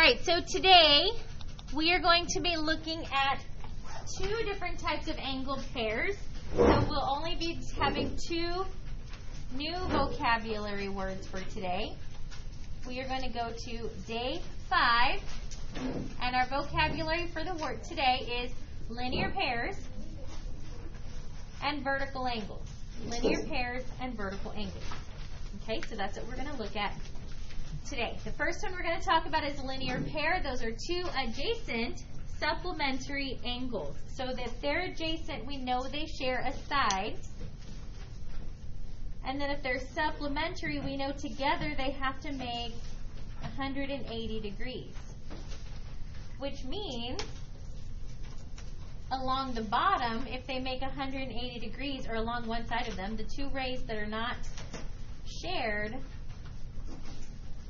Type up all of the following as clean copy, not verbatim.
right, so today we are going to be looking at two different types of angled pairs. So we'll only be having two new vocabulary words for today. We are going to go to day 5, and our vocabulary for the word today is linear pairs and vertical angles. Linear pairs and vertical angles. Okay, so that's what we're going to look at today. The first one we're going to talk about is a linear pair. Those are two adjacent supplementary angles. So that if they're adjacent, we know they share a side. And then if they're supplementary, we know together they have to make 180 degrees. Which means along the bottom, if they make 180 degrees, or along one side of them, the two rays that are not shared,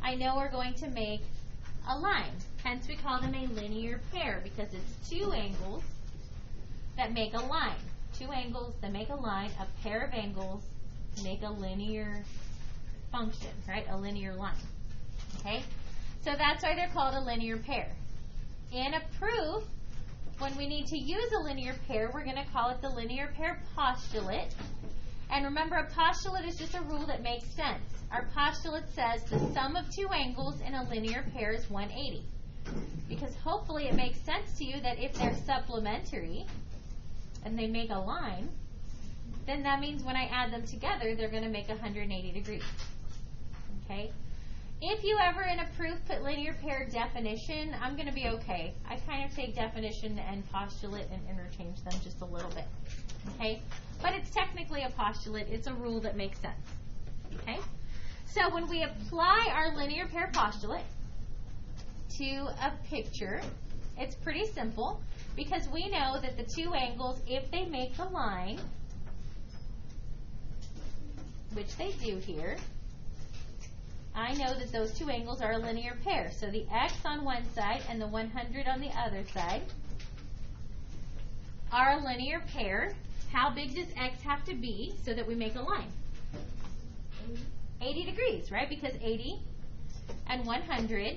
I know are going to make a line. Hence we call them a linear pair, because it's two angles that make a line. Two angles that make a line, a pair of angles make a linear function, right? A linear line. Okay? So that's why they're called a linear pair. In a proof, when we need to use a linear pair, we're going to call it the linear pair postulate. And remember, a postulate is just a rule that makes sense. Our postulate says the sum of two angles in a linear pair is 180. Because hopefully it makes sense to you that if they're supplementary and they make a line, then that means when I add them together, they're going to make 180 degrees. Okay? If you ever in a proof put linear pair definition, I'm going to be okay. I kind of take definition and postulate and interchange them just a little bit. Okay? But it's technically a postulate. It's a rule that makes sense. Okay? So when we apply our linear pair postulate to a picture, it's pretty simple because we know that the two angles, if they make a line, which they do here, I know that those two angles are a linear pair. So the x on one side and the 100 on the other side are a linear pair. How big does x have to be so that we make a line? 80 degrees, right? Because 80 and 100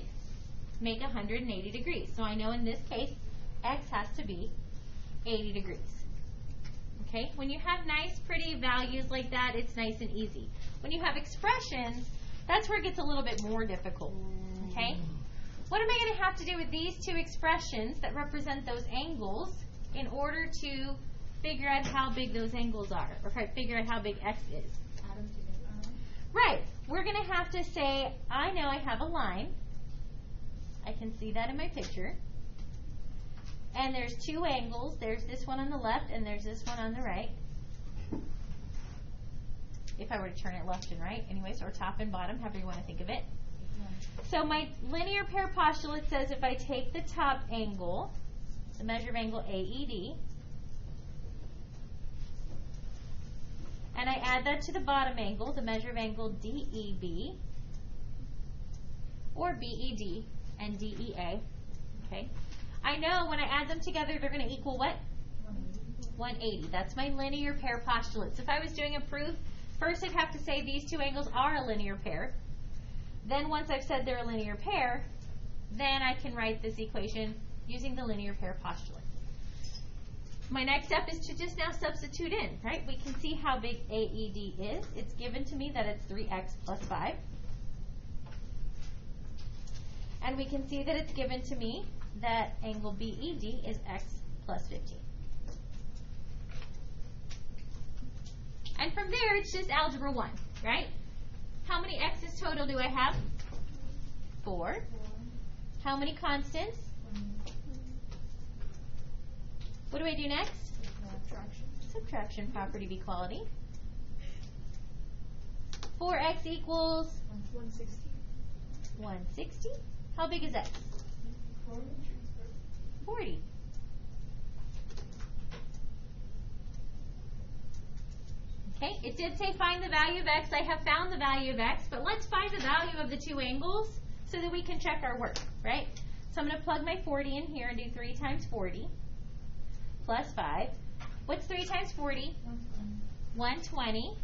make 180 degrees. So I know in this case, x has to be 80 degrees. Okay? When you have nice, pretty values like that, it's nice and easy. When you have expressions, that's where it gets a little bit more difficult. Okay? What am I going to have to do with these two expressions that represent those angles in order to figure out how big those angles are, or figure out how big x is? Add them together. Right. We're going to have to say, I know I have a line. I can see that in my picture. And there's two angles. There's this one on the left and there's this one on the right. If I were to turn it left and right, anyways, or top and bottom, however you want to think of it. So my linear pair postulate says if I take the top angle, the measure of angle AED, and I add that to the bottom angle, the measure of angle DEB, or BED and DEA, okay? I know when I add them together, they're going to equal what? 180. That's my linear pair postulate. So if I was doing a proof, first I'd have to say these two angles are a linear pair. Then once I've said they're a linear pair, then I can write this equation using the linear pair postulate. My next step is to just now substitute in, right? We can see how big AED is. It's given to me that it's 3x plus 5. And we can see that it's given to me that angle BED is x plus 15. And from there, it's just algebra 1, right? How many x's total do I have? 4. How many constants? What do I do next? Subtraction. Subtraction property of equality. 4x equals 160. 160. How big is x? 40. Okay, it did say find the value of x. I have found the value of x, but let's find the value of the two angles so that we can check our work, right? So I'm going to plug my 40 in here and do 3 times 40 plus 5. What's 3 times 40? 120.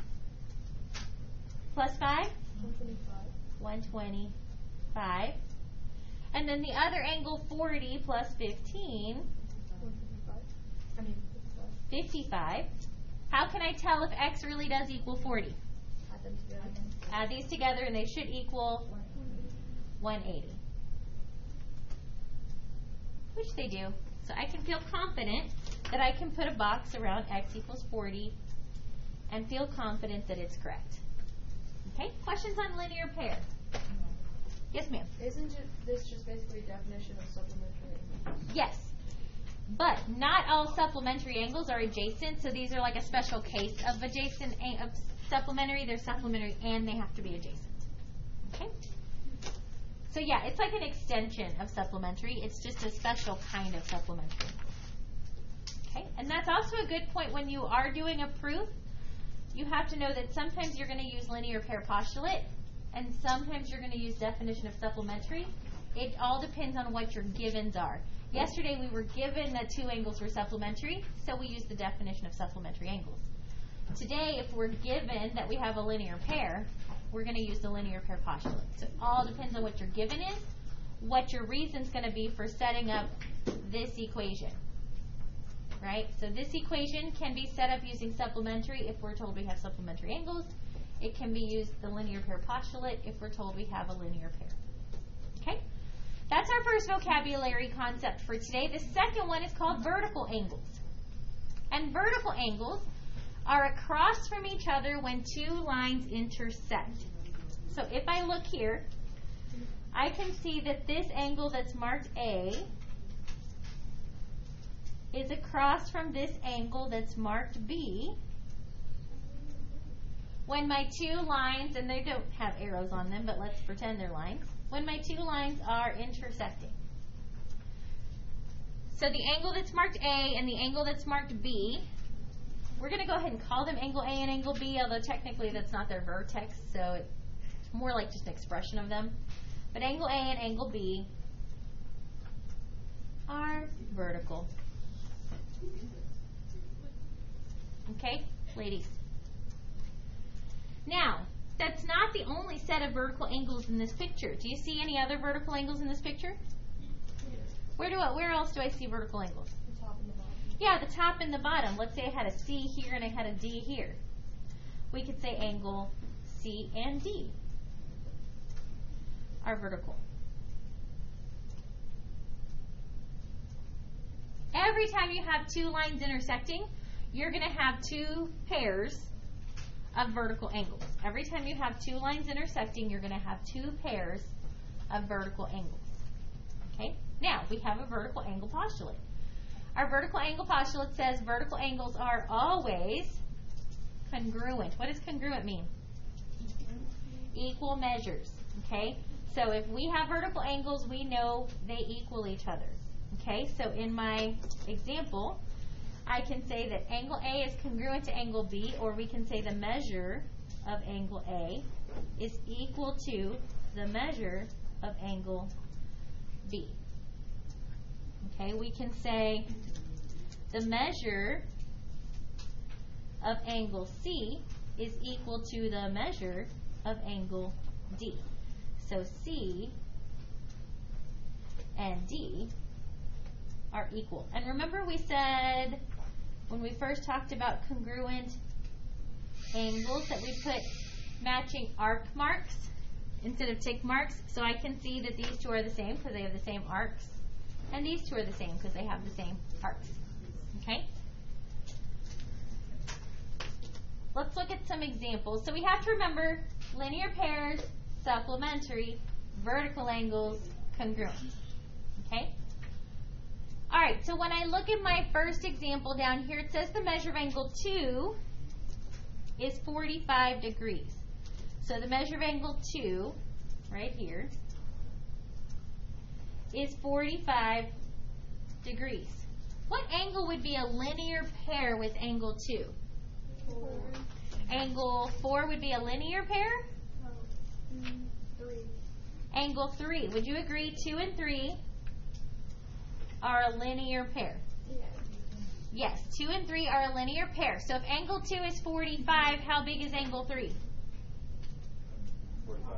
Plus 5? 125. 125. And then the other angle, 40 plus 15, 155. I mean, 55. How can I tell if x really does equal 40? add them together. Add these together and they should equal 180. Which they do. So I can feel confident that I can put a box around x equals 40 and feel confident that it's correct. Okay, questions on linear pair? Yes, ma'am. Isn't this just basically a definition of supplementary? Yes, but not all supplementary angles are adjacent, so these are like a special case of adjacent, of supplementary. They're supplementary and they have to be adjacent. Okay? So yeah, it's like an extension of supplementary. It's just a special kind of supplementary. Okay? And that's also a good point when you are doing a proof. You have to know that sometimes you're going to use linear pair postulate and sometimes you're going to use definition of supplementary. It all depends on what your givens are. Yesterday we were given that two angles were supplementary, so we used the definition of supplementary angles. Today, if we're given that we have a linear pair, we're going to use the linear pair postulate. So it all depends on what your given is, what your reason's going to be for setting up this equation. Right? So this equation can be set up using supplementary if we're told we have supplementary angles. It can be used the linear pair postulate if we're told we have a linear pair. Okay? That's our first vocabulary concept for today. The second one is called vertical angles. And vertical angles are across from each other when two lines intersect. So if I look here, I can see that this angle that's marked A is across from this angle that's marked B. When my two lines, and they don't have arrows on them, but let's pretend they're lines. When my two lines are intersecting. So the angle that's marked A and the angle that's marked B, we're going to go ahead and call them angle A and angle B, although technically that's not their vertex, so it's more like just an expression of them. But angle A and angle B are vertical. Okay, ladies? Now, that's not the only set of vertical angles in this picture. Do you see any other vertical angles in this picture? Where else do I see vertical angles? The top and the bottom. Yeah, the top and the bottom. Let's say I had a C here and I had a D here. We could say angle C and D are vertical. Every time you have two lines intersecting, you're going to have two pairs of vertical angles. Every time you have two lines intersecting, you're going to have two pairs of vertical angles. Okay? Now, we have a vertical angle postulate. Our vertical angle postulate says vertical angles are always congruent. What does congruent mean? Equal measures. Okay? So if we have vertical angles, we know they equal each other. Okay? So in my example, I can say that angle A is congruent to angle B, or we can say the measure of angle A is equal to the measure of angle B. Okay, we can say the measure of angle C is equal to the measure of angle D. So C and D are equal. And remember we said when we first talked about congruent angles that we put matching arc marks instead of tick marks. So I can see that these two are the same because they have the same arcs. And these two are the same because they have the same arcs. Okay? Let's look at some examples. So we have to remember linear pairs, supplementary, vertical angles, congruent. Okay? Alright, so when I look at my first example down here, it says the measure of angle 2 is 45 degrees. So the measure of angle 2, right here, is 45 degrees. What angle would be a linear pair with angle 2? 4. Angle 4 would be a linear pair? 3. Angle 3. Would you agree 2 and 3 are a linear pair? Yeah. Yes, 2 and 3 are a linear pair. So if angle 2 is 45, how big is angle 3? 45.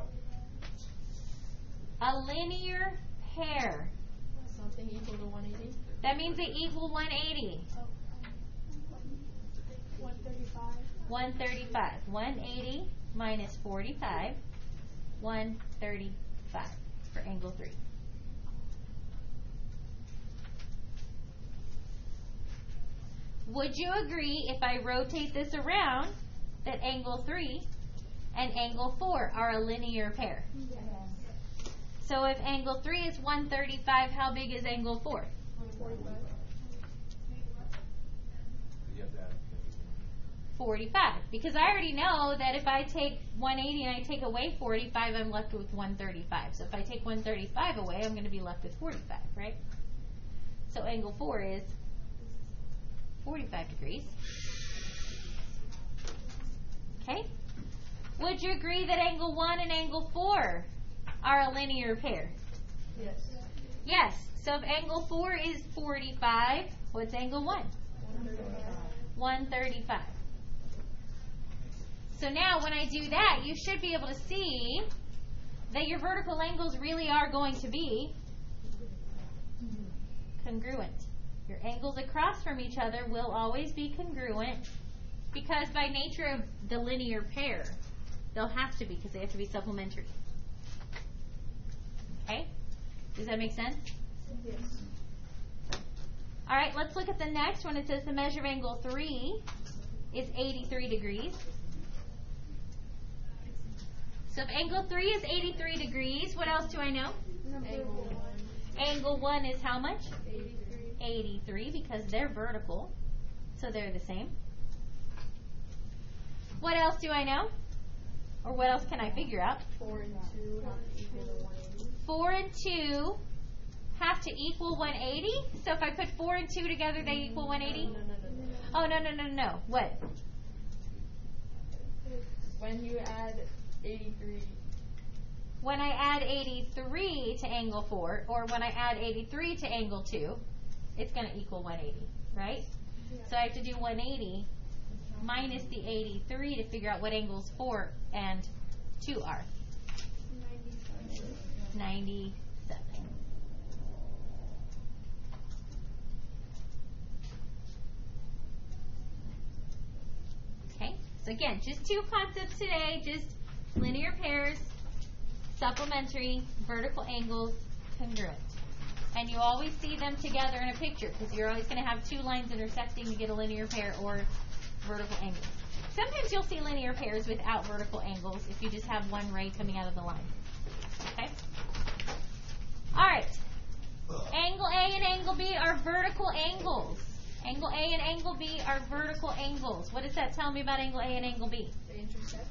A linear pair. Something equal to 180. That means they equal 180. 135. 135. 180 minus 45. 135 for angle 3. Would you agree if I rotate this around that angle 3 and angle 4 are a linear pair? Yes. So if angle 3 is 135, how big is angle 4? 45. 45. Because I already know that if I take 180 and I take away 45, I'm left with 135. So if I take 135 away, I'm going to be left with 45, right? So angle 4 is 45 degrees. Okay? Would you agree that angle 1 and angle 4 are a linear pair? Yes. Yes. So if angle 4 is 45, what's angle 1? 135. So now when I do that, you should be able to see that your vertical angles really are going to be congruent. Your angles across from each other will always be congruent because by nature of the linear pair, they'll have to be because they have to be supplementary. Okay? Does that make sense? Yes. All right, let's look at the next one. It says the measure of angle 3 is 83 degrees. So if angle 3 is 83 degrees, what else do I know? Angle 1. Angle 1 is how much? 83. 83 because they're vertical, so they're the same. What else do I know? Or what else can I figure out? 4 and 2 have to equal to 180. 4 and 2 have to equal 180? So if I put 4 and 2 together, they equal 180? No. Oh, no. What? When you add 83. When I add 83 to angle 4, or when I add 83 to angle 2, it's going to equal 180, right? Yeah. So I have to do 180 minus the 83 to figure out what angles 4 and 2 are. 97. Okay, so again, just two concepts today, just linear pairs, supplementary, vertical angles, congruent. And you always see them together in a picture because you're always going to have two lines intersecting to get a linear pair or vertical angles. Sometimes you'll see linear pairs without vertical angles if you just have one ray coming out of the line. Okay? All right. Angle A and angle B are vertical angles. Angle A and angle B are vertical angles. What does that tell me about angle A and angle B? They intersect.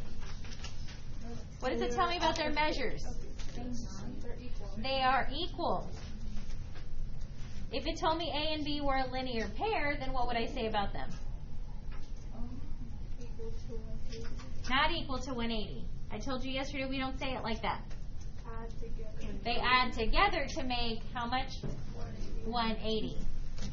What does it tell me about their measures? They're equal. They are equal. If it told me A and B were a linear pair, then what would I say about them? Equal to 180. Not equal to 180. I told you yesterday we don't say it like that. Add together. They add together to make how much? 180.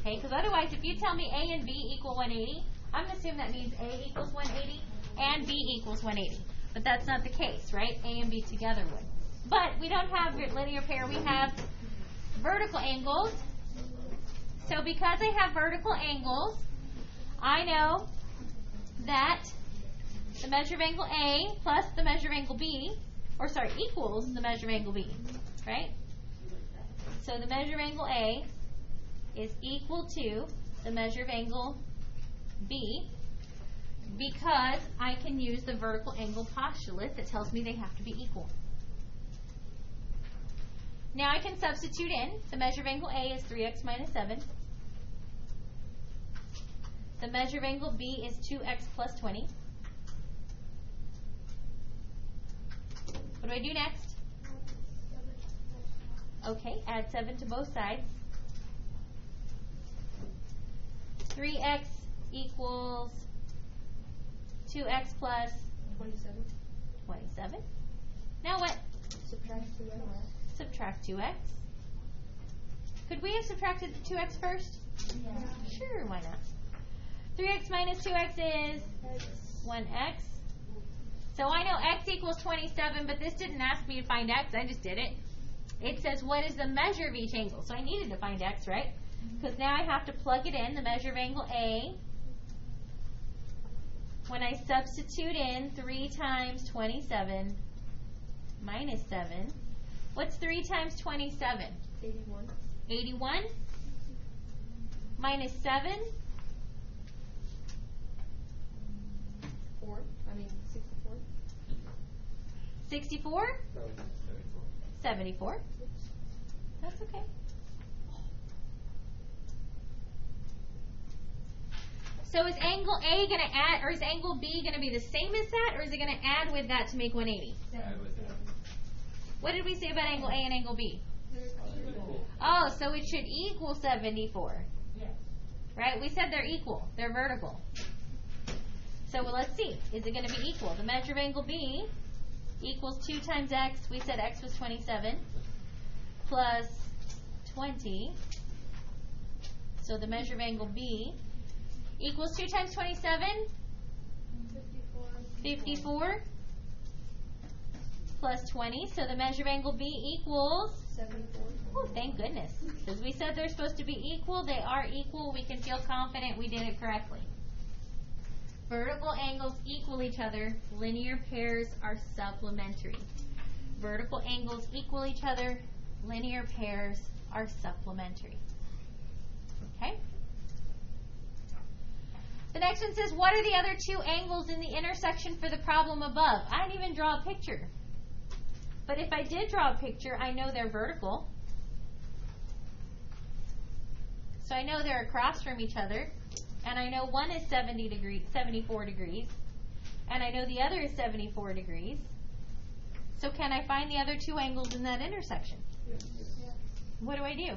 Okay, because otherwise if you tell me A and B equal 180, I'm going to assume that means A equals 180 and B equals 180. But that's not the case, right? A and B together would. But we don't have linear pair. We have vertical angles. So because I have vertical angles, I know that the measure of angle A plus the measure of angle B, equals the measure of angle B, right? So the measure of angle A is equal to the measure of angle B because I can use the vertical angle postulate that tells me they have to be equal. Now I can substitute in. The measure of angle A is 3x minus 7. The measure of angle B is 2x plus 20. What do I do next? Okay, add 7 to both sides. 3x equals 2x plus 27. Now what? Subtract 2x. Subtract 2x. Could we have subtracted the 2x first? Yeah. Sure, why not? 3x minus 2x is 1x. So I know x equals 27, but this didn't ask me to find x. I just did it. It says what is the measure of each angle. So I needed to find x, right? Because now I have to plug it in, the measure of angle A. When I substitute in 3 times 27 minus 7, what's 3 times 27? 81. 81 minus 7. 64. 64? 74. That's okay. So is angle A going to add, or is angle B going to be the same as that, or is it going to add with that to make 180? Add with that. What did we say about angle A and angle B? Oh, so it should equal 74. Yes. Right? We said they're equal. They're vertical. So well, let's see. Is it going to be equal? The measure of angle B equals 2 times x. We said x was 27 plus 20. So the measure of angle B equals 2 times 27? 54 plus 20. So the measure of angle B equals 74. Oh, thank goodness. Because we said they're supposed to be equal. They are equal. We can feel confident we did it correctly. Vertical angles equal each other. Linear pairs are supplementary. Vertical angles equal each other. Linear pairs are supplementary. Okay? The next one says, what are the other 2 angles in the intersection for the problem above? I didn't even draw a picture. But if I did draw a picture, I know they're vertical. So I know they're across from each other. And I know one is 74 degrees. And I know the other is 74 degrees. So can I find the other 2 angles in that intersection? Yes. What do I do?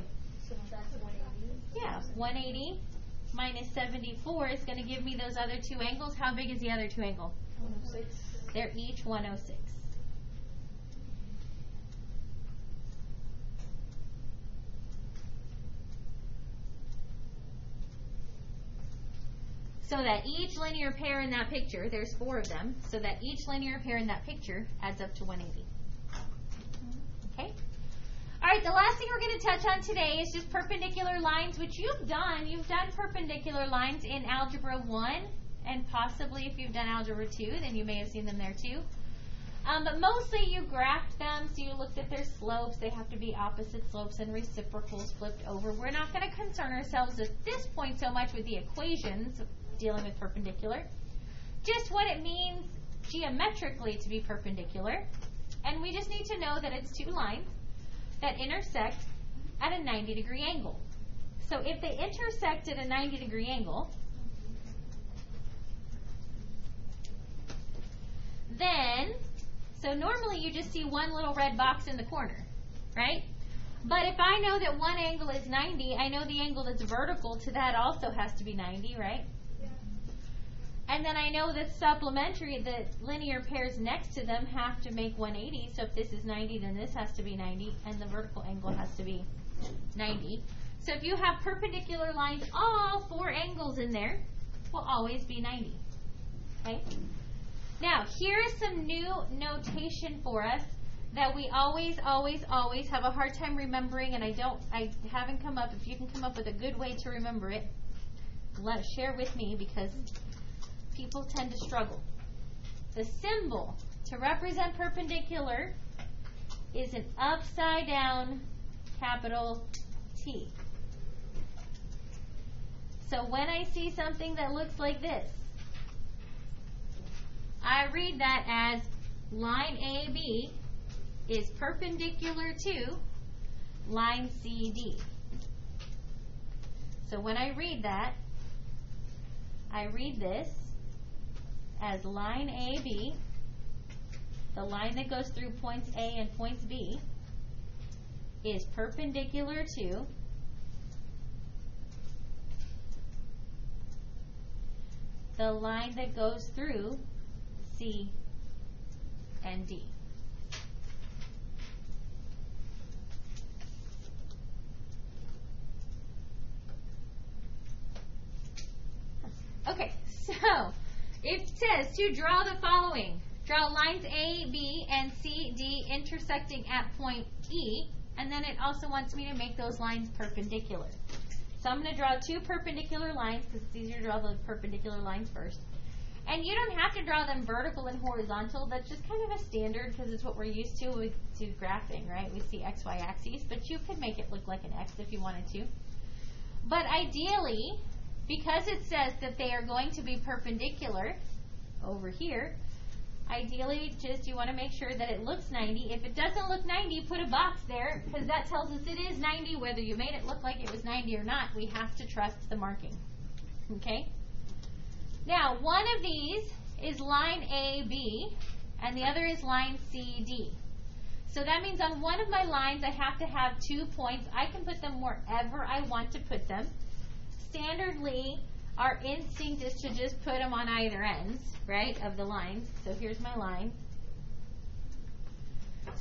Subtract 180. Yeah, 180 minus 74 is going to give me those other 2 angles. How big is the other 2 angle? 106. They're each 106. So that each linear pair in that picture, there's 4 of them, so that each linear pair in that picture adds up to 180. Okay? All right, the last thing we're going to touch on today is just perpendicular lines, which you've done. You've done perpendicular lines in Algebra 1, and possibly if you've done Algebra 2, then you may have seen them there too. But mostly you graphed them, so you looked at their slopes. They have to be opposite slopes and reciprocals flipped over. We're not going to concern ourselves at this point so much with the equations dealing with perpendicular. Just what it means geometrically to be perpendicular. And we just need to know that it's 2 lines that intersect at a 90-degree angle. So if they intersect at a 90-degree angle, then, so normally you just see one little red box in the corner, right? But if I know that one angle is 90, I know the angle that's vertical to that also has to be 90, right? Yeah. And then I know that supplementary, the linear pairs next to them have to make 180. So if this is 90, then this has to be 90, and the vertical angle has to be 90. So if you have perpendicular lines, all 4 angles in there will always be 90. Okay? Now, here is some new notation for us that we always have a hard time remembering, and I haven't come up. If you can come up with a good way to remember it, share with me, because people tend to struggle. The symbol to represent perpendicular is an upside down capital T. So when I see something that looks like this, I read that as line AB is perpendicular to line CD. So when I read that, I read this as line AB, the line that goes through points A and points B, is perpendicular to the line that goes through C and D. Okay, so it says to draw the following. Draw lines A, B, and C, D intersecting at point E And then it also wants me to make those lines perpendicular. So I'm going to draw two perpendicular lines because it's easier to draw the perpendicular lines first. And you don't have to draw them vertical and horizontal. That's just kind of a standard because it's what we're used to with graphing, right? We see X, Y axes, but you could make it look like an X if you wanted to. But ideally, because it says that they are going to be perpendicular over here, ideally just you want to make sure that it looks 90. If it doesn't look 90, put a box there because that tells us it is 90 whether you made it look like it was 90 or not. We have to trust the marking. Okay? Now, one of these is line AB and the other is line CD. So that means on one of my lines I have to have 2 points. I can put them wherever I want to put them. Standardly, our instinct is to just put them on either ends, right, of the lines. So here's my line.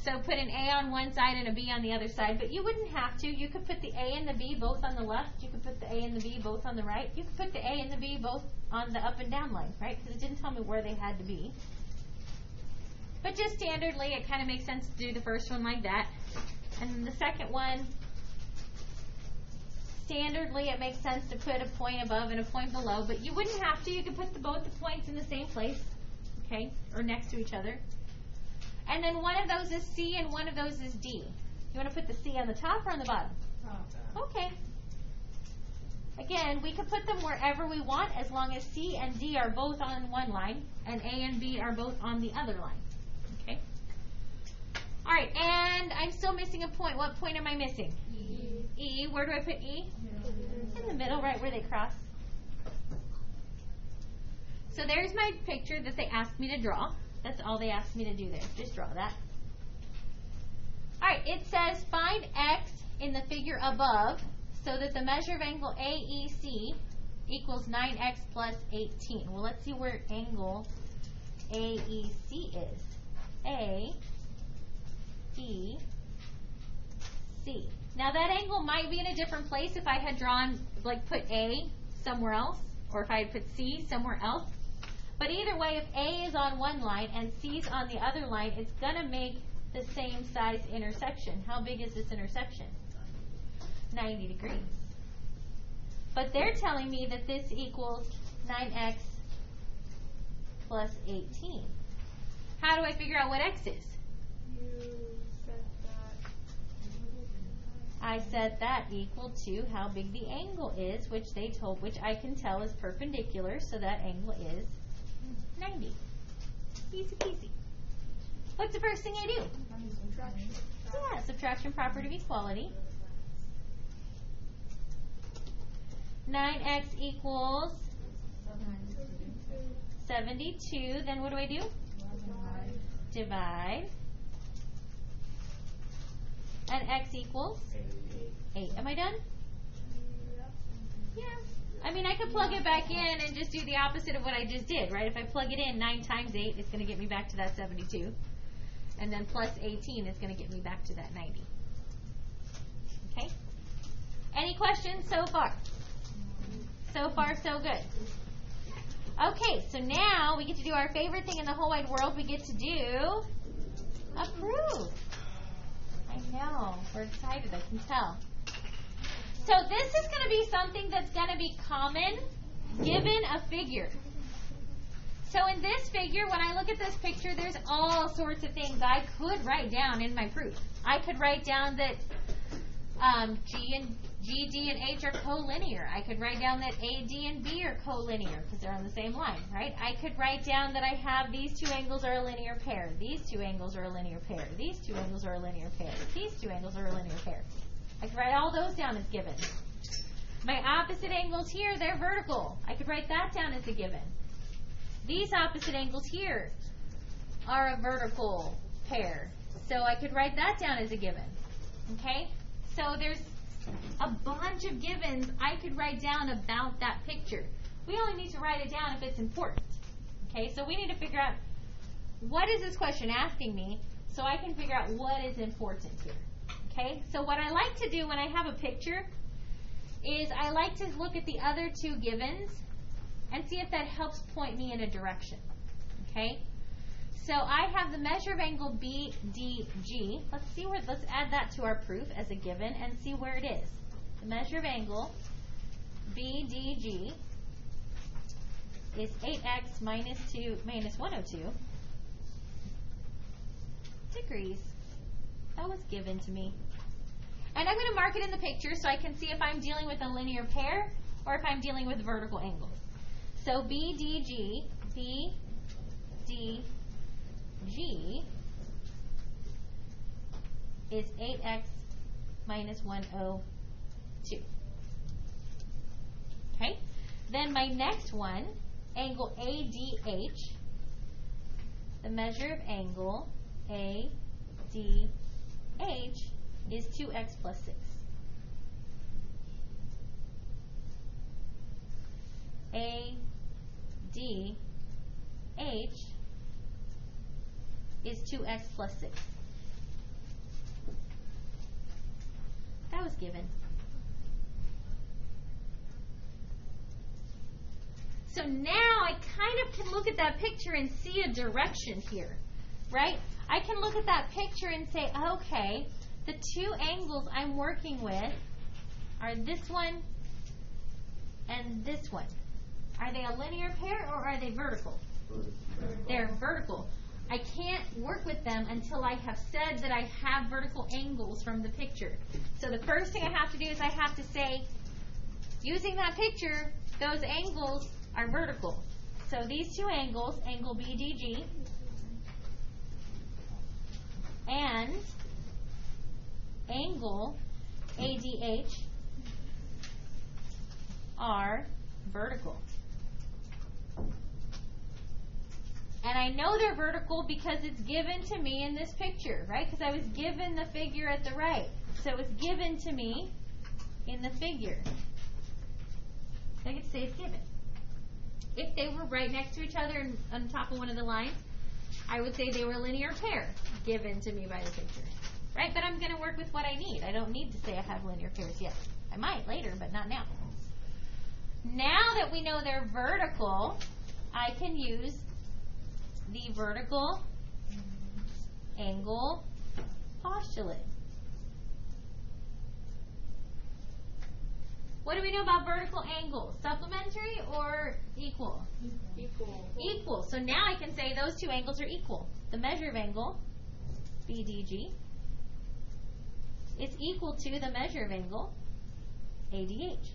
So put an A on one side and a B on the other side, but you wouldn't have to. You could put the A and the B both on the left. You could put the A and the B both on the right. You could put the A and the B both on the up and down line, right, because it didn't tell me where they had to be. But just standardly, it kind of makes sense to do the first one like that. And then the second one, standardly, it makes sense to put a point above and a point below, but you wouldn't have to. You could put both the points in the same place, okay, or next to each other. And then one of those is C and one of those is D. You want to put the C on the top or on the bottom? Okay. Again, we could put them wherever we want as long as C and D are both on one line and A and B are both on the other line. Okay? All right, and I'm still missing a point. What point am I missing? E. E. Where do I put E? In the middle, right where they cross. So there's my picture that they asked me to draw. That's all they asked me to do there. Just draw that. All right, it says find X in the figure above so that the measure of angle AEC equals 9X plus 18. Well, let's see where angle AEC is. A, E, C. Now that angle might be in a different place if I had drawn, like put A somewhere else, or if I had put C somewhere else. But either way, if A is on one line and C is on the other line, it's going to make the same size intersection. How big is this intersection? 90 degrees. But they're telling me that this equals 9X plus 18. How do I figure out what X is? You set that. I set that equal to how big the angle is, which I can tell is perpendicular, so that angle is 90. Easy peasy. What's the first thing I do? Subtraction. Yeah, subtraction property of equality. 9x equals 72. Then what do I do? Divide. And x equals 8. Am I done? Yeah. I mean, I could plug it back in and just do the opposite of what I just did, right? If I plug it in, 9 times 8, it's going to get me back to that 72. And then plus 18 is going to get me back to that 90. Okay? Any questions so far? So far, so good. Okay, so now we get to do our favorite thing in the whole wide world. We get to do a proof. I know. We're excited, I can tell. So this is going to be something that's going to be common given a figure. So in this figure, when I look at this picture, there's all sorts of things I could write down in my proof. I could write down that G, D, and H are collinear. I could write down that A, D, and B are collinear because they're on the same line, right? I could write down that I have these two angles are a linear pair. These two angles are a linear pair. These two angles are a linear pair. These two angles are a linear pair. I could write all those down as given. My opposite angles here, they're vertical. I could write that down as a given. These opposite angles here are a vertical pair. So I could write that down as a given. Okay? So there's a bunch of givens I could write down about that picture. We only need to write it down if it's important. Okay? So we need to figure out what is this question asking me so I can figure out what is important here. Okay, so what I like to do when I have a picture is I like to look at the other two givens and see if that helps point me in a direction. Okay, So I have the measure of angle BDG. Let's add that to our proof as a given and see where it is. The measure of angle BDG is 8x minus 102 degrees. That was given to me. And I'm going to mark it in the picture so I can see if I'm dealing with a linear pair or if I'm dealing with vertical angles. So BDG is 8x minus 102. Okay? Then my next one, angle ADH, the measure of angle ADH is 2x plus 6. ADH is 2x plus 6. That was given. So now I kind of can look at that picture and see a direction here, right? I can look at that picture and say, okay, the two angles I'm working with are this one and this one. Are they a linear pair or are they vertical? They're vertical. I can't work with them until I have said that I have vertical angles from the picture. So the first thing I have to do is I have to say, using that picture, those angles are vertical. So these two angles, angle BDG and angle ADH, are vertical. And I know they're vertical because it's given to me in this picture, right? Because I was given the figure at the right. So it's given to me in the figure. I get to say it's given. If they were right next to each other and on top of one of the lines, I would say they were a linear pair given to me by the picture. Right? But I'm going to work with what I need. I don't need to say I have linear pairs yet. I might later, but not now. Now that we know they're vertical, I can use the vertical angle postulate. What do we know about vertical angles? Supplementary or equal? Equal. So now I can say those two angles are equal. The measure of angle, BDG, is equal to the measure of angle, ADH.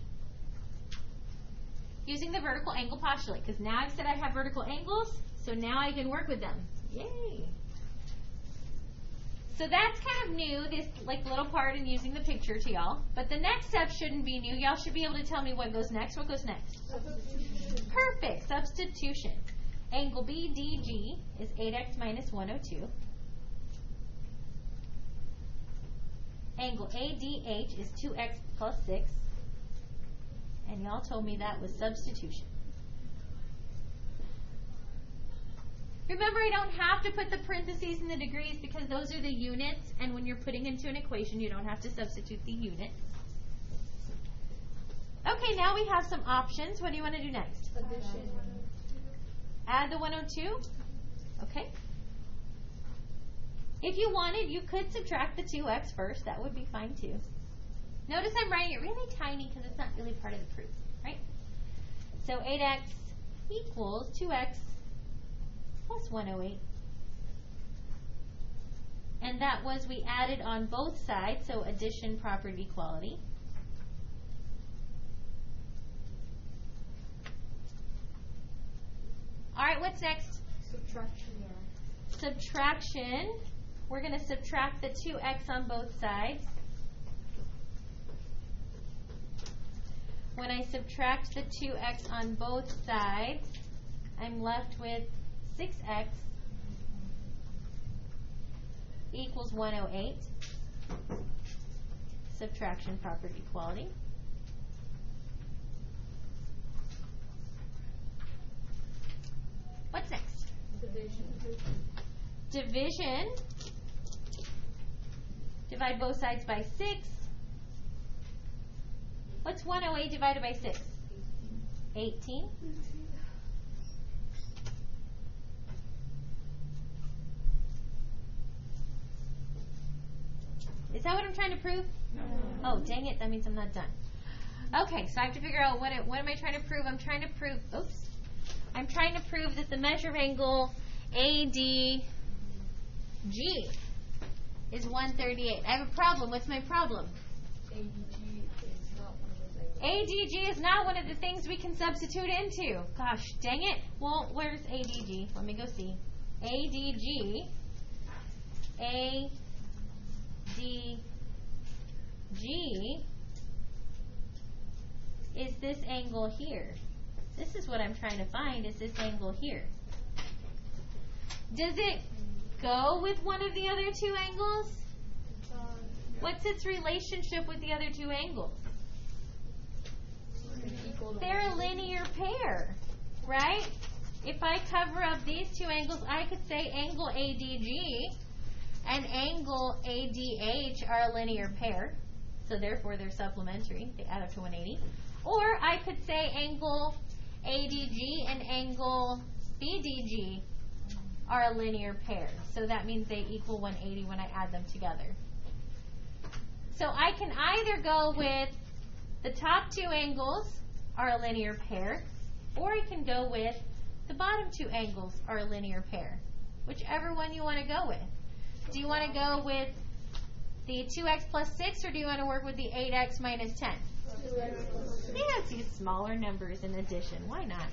Using the vertical angle postulate, because now I've said I have vertical angles, so now I can work with them. Yay! So that's kind of new, this little part in using the picture to y'all. But the next step shouldn't be new. Y'all should be able to tell me what goes next. What goes next? Substitution. Perfect. Substitution. Angle BDG is 8x minus 102. Angle ADH is 2x plus 6. And y'all told me that was substitution. Remember, I don't have to put the parentheses and the degrees because those are the units, and when you're putting into an equation, you don't have to substitute the units. Okay, now we have some options. What do you want to do next? Addition. Add the 102? Okay. If you wanted, you could subtract the 2x first. That would be fine too. Notice I'm writing it really tiny because it's not really part of the proof, right? So 8x equals 2x plus 108. And that was we added on both sides, so addition, property of equality. All right, what's next? Subtraction. Subtraction. We're going to subtract the 2x on both sides. When I subtract the 2x on both sides, I'm left with 6x equals 108. Subtraction, property, equality. What's next? Division. Divide both sides by 6. What's 108 divided by 6? 18. Is that what I'm trying to prove? No. Oh, dang it. That means I'm not done. Okay, so I have to figure out what am I trying to prove? I'm trying to prove that the measure of angle ADG is 138. I have a problem. What's my problem? ADG is not one of the things we can substitute into. Gosh, dang it. Well, where's ADG? Let me go see. ADG is this angle here. This is what I'm trying to find, is this angle here. Does it go with one of the other two angles? What's its relationship with the other two angles? They're a linear pair, right? If I cover up these two angles, I could say angle ADG and angle ADH are a linear pair. So therefore they're supplementary. They add up to 180. Or I could say angle ADG and angle BDG are a linear pair. So that means they equal 180 when I add them together. So I can either go with the top two angles are a linear pair, or I can go with the bottom two angles are a linear pair. Whichever one you want to go with. Do you want to go with the 2x plus 6, or do you want to work with the 8x minus 10? Let's use smaller numbers in addition. Why not?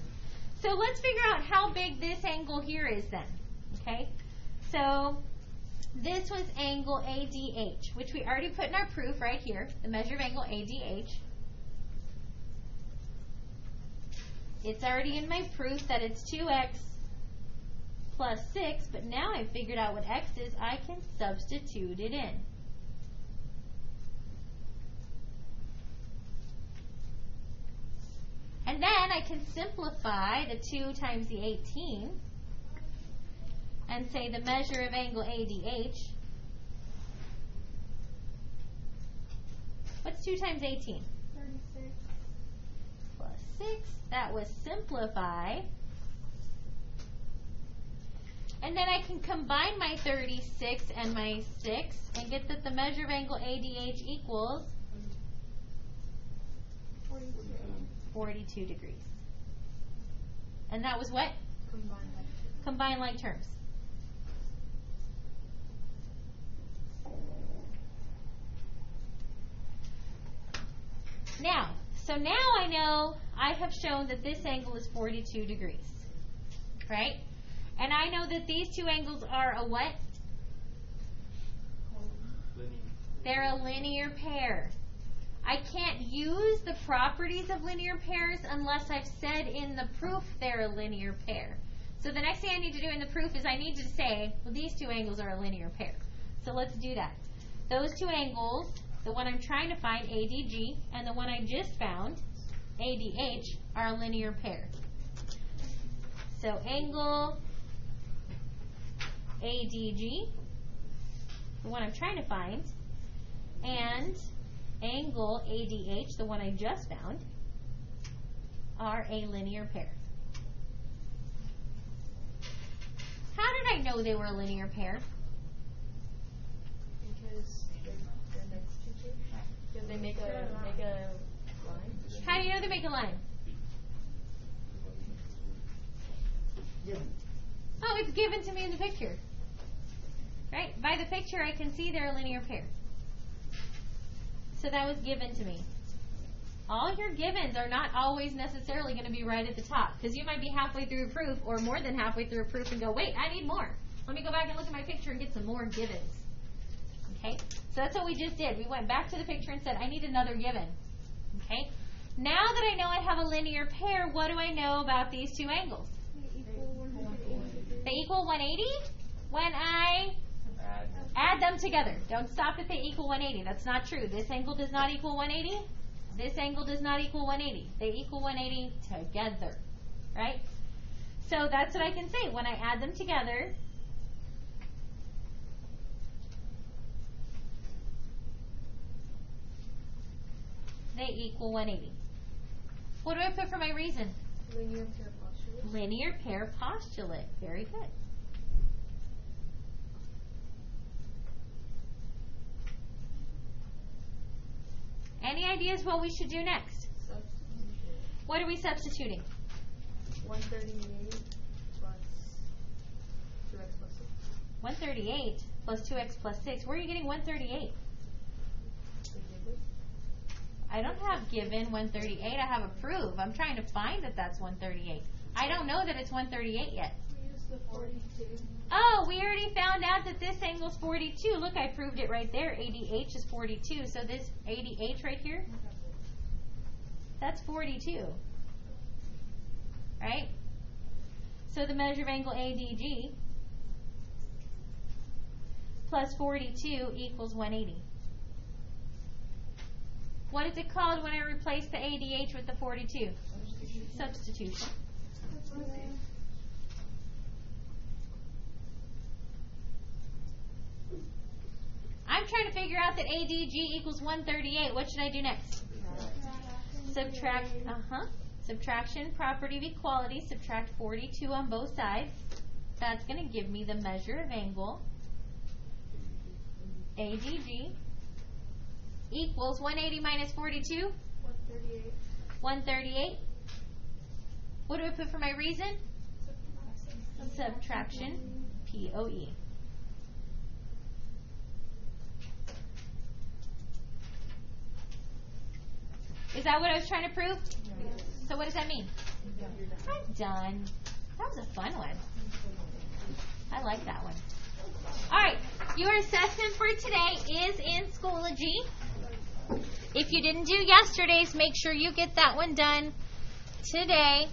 So let's figure out how big this angle here is then. Okay? So this was angle ADH, which we already put in our proof right here, the measure of angle ADH. It's already in my proof that it's 2x plus 6, but now I've figured out what x is, I can substitute it in. And then I can simplify the 2 times the 18 and say the measure of angle ADH. What's 2 times 18? 36. Plus 6. That was simplify. And then I can combine my 36 and my 6 and get that the measure of angle ADH equals 42 degrees. And that was what? Combine like terms. So now I know I have shown that this angle is 42 degrees, right? And I know that these two angles are a what? They're a linear pair. I can't use the properties of linear pairs unless I've said in the proof they're a linear pair. So the next thing I need to do in the proof is I need to say, well, these two angles are a linear pair. So let's do that. Those two angles, the one I'm trying to find, ADG, and the one I just found, ADH, are a linear pair. So angle ADG, the one I'm trying to find, and angle ADH, the one I just found, are a linear pair. How did I know they were a linear pair? Because they're next to each other. Because they make a line. How do you know they make a line? Oh, it's given to me in the picture. Right? By the picture, I can see they're a linear pair. So that was given to me. All your givens are not always necessarily going to be right at the top, because you might be halfway through a proof or more than halfway through a proof and go, wait, I need more. Let me go back and look at my picture and get some more givens. Okay? So that's what we just did. We went back to the picture and said, I need another given. Okay? Now that I know I have a linear pair, what do I know about these two angles? They equal 180 when I add them together. Don't stop if they equal 180. That's not true. This angle does not equal 180. This angle does not equal 180. They equal 180 together. Right? So that's what I can say. When I add them together, they equal 180. What do I put for my reason? Linear pair postulate. Linear pair postulate. Very good. Any ideas what we should do next? Substitution. What are we substituting? 138 plus 2x plus 6. 138 plus 2x plus 6. Where are you getting 138? I don't have given 138. I have a prove. I'm trying to find that that's 138. I don't know that it's 138 yet. We use the 42. Oh, we already found out that this angle is 42. Look, I proved it right there. ADH is 42. So this ADH right here, that's 42. Right? So the measure of angle ADG plus 42 equals 180. What is it called when I replace the ADH with the 42? Substitution. I'm trying to figure out that ADG equals 138. What should I do next? Subtract. Subtraction, property of equality. Subtract 42 on both sides. That's going to give me the measure of angle ADG equals 180 minus 42? 138. 138. What do I put for my reason? Subtraction. POE. Is that what I was trying to prove? Yes. So what does that mean? I'm done. That was a fun one. I like that one. All right. Your assessment for today is in Schoology. If you didn't do yesterday's, make sure you get that one done today.